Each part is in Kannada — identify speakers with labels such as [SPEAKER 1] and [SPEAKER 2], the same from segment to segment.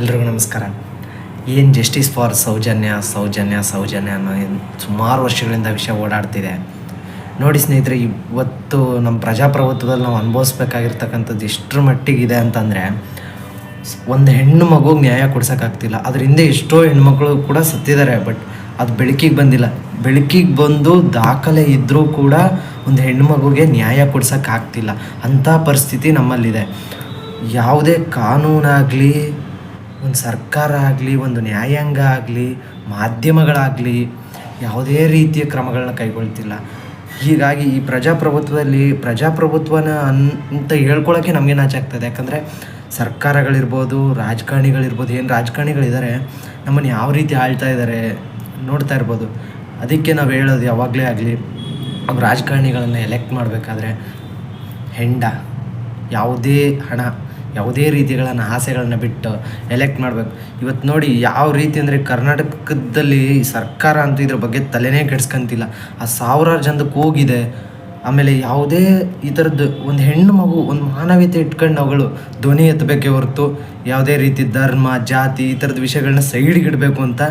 [SPEAKER 1] ಎಲ್ರಿಗೂ ನಮಸ್ಕಾರ. ಏನು ಜಸ್ಟಿಸ್ ಫಾರ್ ಸೌಜನ್ಯ ಸೌಜನ್ಯ ಸೌಜನ್ಯ ಅನ್ನೋ ಸುಮಾರು ವರ್ಷಗಳಿಂದ ವಿಷಯ ಓಡಾಡ್ತಿದೆ. ನೋಡಿ ಸ್ನೇಹಿತರೆ, ಇವತ್ತು ನಮ್ಮ ಪ್ರಜಾಪ್ರಭುತ್ವದಲ್ಲಿ ನಾವು ಅನುಭವಿಸ್ಬೇಕಾಗಿರ್ತಕ್ಕಂಥದ್ದು ಎಷ್ಟರ ಮಟ್ಟಿಗಿದೆ ಅಂತಂದರೆ, ಒಂದು ಹೆಣ್ಣು ಮಗುಗೆ ನ್ಯಾಯ ಕೊಡ್ಸೋಕ್ಕಾಗ್ತಿಲ್ಲ. ಅದ್ರ ಹಿಂದೆ ಎಷ್ಟೋ ಹೆಣ್ಮಕ್ಳು ಕೂಡ ಸತ್ತಿದ್ದಾರೆ, ಬಟ್ ಅದು ಬೆಳಕಿಗೆ ಬಂದಿಲ್ಲ. ಬೆಳಕಿಗೆ ಬಂದು ದಾಖಲೆ ಇದ್ದರೂ ಕೂಡ ಒಂದು ಹೆಣ್ಣು ಮಗುಗೆ ನ್ಯಾಯ ಕೊಡ್ಸೋಕ್ಕಾಗ್ತಿಲ್ಲ. ಅಂಥ ಪರಿಸ್ಥಿತಿ ನಮ್ಮಲ್ಲಿದೆ. ಯಾವುದೇ ಕಾನೂನಾಗಲಿ, ಒಂದು ಸರ್ಕಾರ ಆಗಲಿ, ಒಂದು ನ್ಯಾಯಾಂಗ ಆಗಲಿ, ಮಾಧ್ಯಮಗಳಾಗಲಿ ಯಾವುದೇ ರೀತಿಯ ಕ್ರಮಗಳನ್ನ ಕೈಗೊಳ್ತಿಲ್ಲ. ಹೀಗಾಗಿ ಈ ಪ್ರಜಾಪ್ರಭುತ್ವನ ಅಂತ ಹೇಳ್ಕೊಳ್ಳೋಕ್ಕೆ ನಮಗೆ ನಾಚೆ ಆಗ್ತದೆ. ಯಾಕಂದರೆ ಸರ್ಕಾರಗಳಿರ್ಬೋದು, ರಾಜಕಾರಣಿಗಳಿರ್ಬೋದು, ಏನು ರಾಜಕಾರಣಿಗಳಿದ್ದಾರೆ ನಮ್ಮನ್ನು ಯಾವ ರೀತಿ ಆಳ್ತಾ ಇದ್ದಾರೆ ನೋಡ್ತಾ ಇರ್ಬೋದು. ಅದಕ್ಕೆ ನಾವು ಹೇಳೋದು ಯಾವಾಗಲೇ ಆಗಲಿ, ರಾಜಕಾರಣಿಗಳನ್ನು ಎಲೆಕ್ಟ್ ಮಾಡಬೇಕಾದ್ರೆ ಯಾವುದೇ ಹಣ, ಯಾವುದೇ ರೀತಿಗಳನ್ನು ಆಸೆಗಳನ್ನ ಬಿಟ್ಟು ಎಲೆಕ್ಟ್ ಮಾಡಬೇಕು. ಇವತ್ತು ನೋಡಿ ಯಾವ ರೀತಿ ಅಂದರೆ, ಕರ್ನಾಟಕದಲ್ಲಿ ಸರ್ಕಾರ ಅಂತೂ ಇದ್ರ ಬಗ್ಗೆ ತಲೆನೇ ಕೆಡ್ಸ್ಕೊಂತಿಲ್ಲ. ಆ ಸಾವಿರಾರು ಜನಕ್ಕೆ ಹೋಗಿದೆ. ಆಮೇಲೆ ಯಾವುದೇ ಈ ಥರದ್ದು ಒಂದು ಹೆಣ್ಣು ಮಗು, ಒಂದು ಮಾನವೀಯತೆ ಇಟ್ಕೊಂಡು ಅವುಗಳು ಧ್ವನಿ ಎತ್ತಬೇಕೇ ಹೊರತು ಯಾವುದೇ ರೀತಿ ಧರ್ಮ, ಜಾತಿ ಈ ಥರದ ವಿಷಯಗಳನ್ನ ಸೈಡಿಗೆ ಇಡಬೇಕು ಅಂತ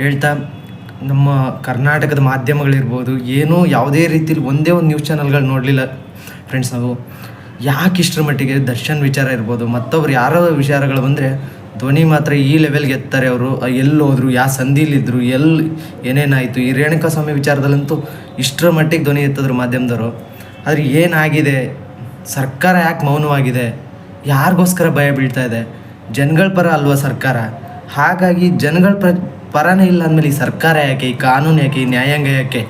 [SPEAKER 1] ಹೇಳ್ತಾ, ನಮ್ಮ ಕರ್ನಾಟಕದ ಮಾಧ್ಯಮಗಳಿರ್ಬೋದು ಏನೂ ಯಾವುದೇ ರೀತಿಲಿ ಒಂದೇ ಒಂದು ನ್ಯೂಸ್ ಚಾನಲ್ಗಳು ನೋಡಲಿಲ್ಲ ಫ್ರೆಂಡ್ಸ್. ನಾವು ಯಾಕೆ ಇಷ್ಟರ ಮಟ್ಟಿಗೆ ದರ್ಶನ್ ವಿಚಾರ ಇರ್ಬೋದು, ಮತ್ತೊಬ್ರು ಯಾರೋ ವಿಚಾರಗಳು ಬಂದರೆ ಧ್ವನಿ ಮಾತ್ರ ಈ ಲೆವೆಲ್ಗೆ ಎತ್ತಾರೆ. ಅವರು ಎಲ್ಲೋದ್ರು, ಯಾವ ಸಂಧಿಲಿದ್ದರು, ಏನೇನಾಯಿತು, ಈ ರೇಣುಕಾಸ್ವಾಮಿ ವಿಚಾರದಲ್ಲಂತೂ ಇಷ್ಟರ ಮಟ್ಟಿಗೆ ಧ್ವನಿ ಎತ್ತಿದ್ರು ಮಾಧ್ಯಮದವರು. ಆದರೆ ಏನಾಗಿದೆ, ಸರ್ಕಾರ ಯಾಕೆ ಮೌನವಾಗಿದೆ, ಯಾರಿಗೋಸ್ಕರ ಭಯ ಬೀಳ್ತಾ ಇದೆ? ಜನಗಳ ಪರ ಅಲ್ವಾ ಸರ್ಕಾರ? ಹಾಗಾಗಿ ಜನಗಳ ಪರನೇ ಇಲ್ಲ ಅಂದಮೇಲೆ ಈ ಸರ್ಕಾರ ಯಾಕೆ, ಈ ಕಾನೂನು ಯಾಕೆ, ಈ ನ್ಯಾಯಾಂಗ ಯಾಕೆ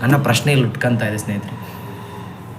[SPEAKER 1] ಅನ್ನೋ ಪ್ರಶ್ನೆ ಇಲ್ಲಿ ಉಟ್ಕೊತಾ ಇದೆ ಸ್ನೇಹಿತರೆ.